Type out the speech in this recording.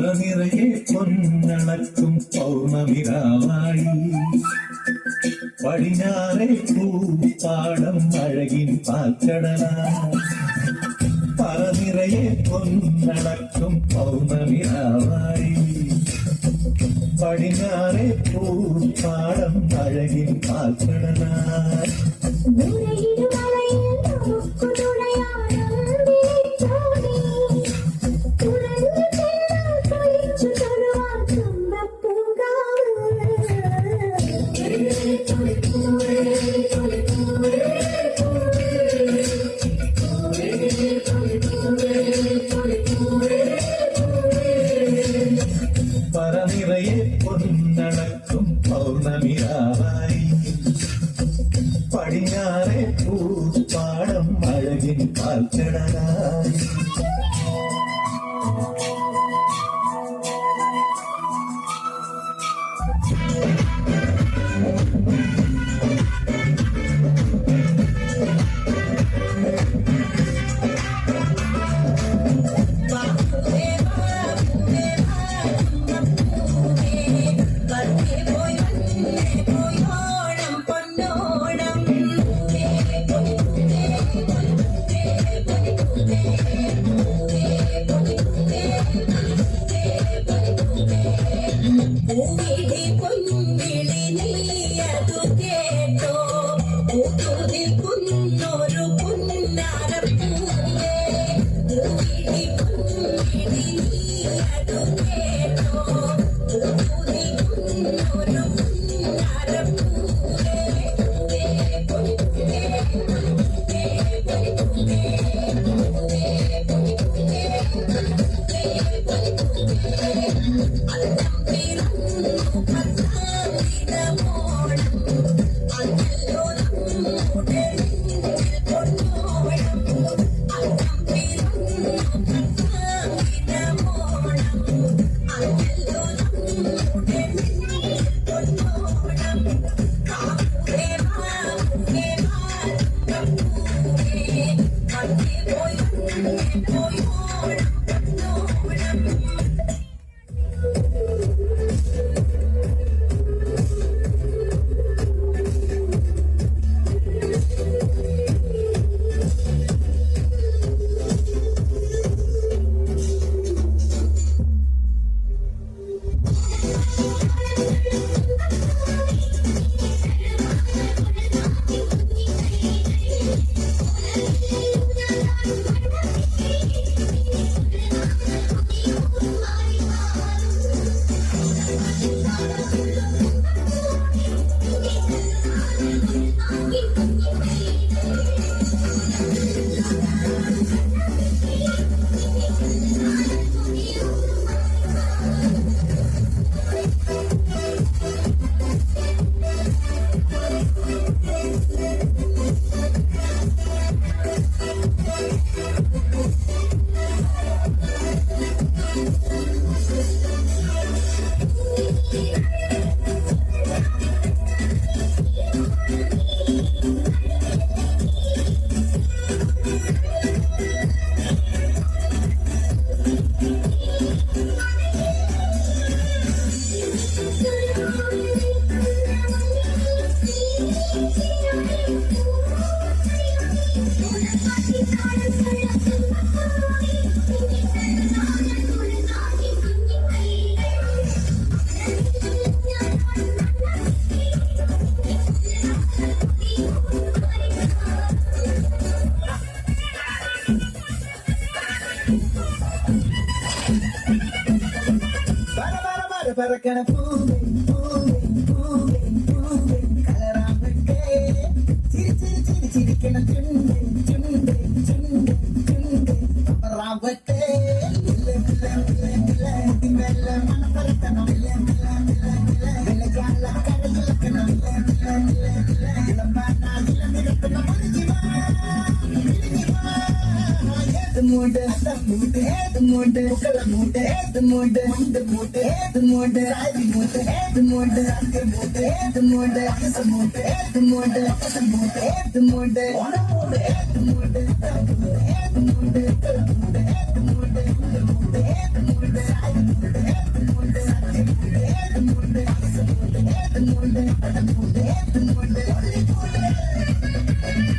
പറനിറയെ പൊന്നളക്കും പൗർണമിരാവായി പടിഞ്ഞാറെ പൂപ്പാടം അഴകിൻ പാൽക്കടലായി പറനിറയെ പൊന്നളക്കും പൗർണമിരാവായി പടിഞ്ഞാറെ പൂപ്പാടം അഴകിൻ പാൽക്കടലായി പറനിറയെ പൊന്നളക്കും പൗർണമിരാവായി പടിഞ്ഞാറെ പൂപ്പാടം അഴകിൻ പാൽക്കടലായി പറക്കണ പൂവേ പൂവേ പൂവേ പൂവേ കളറാവട്ടെ ചിരിക്കണ ചുണ്ട് ചുണ്ട് ചുണ്ട് ചുണ്ട് റാവട്ടെ മെല്ലെ മണപ്പറക്കണം കടയിലക്കണം മൂട് മൂട് മൂട് മൂട് മൂട് മൂട് മൂട് സാരി മൂട് മൂട് മൂട് മൂട് മൂട് മൂട് മൂട് മൂട് മൂട് மூட்டை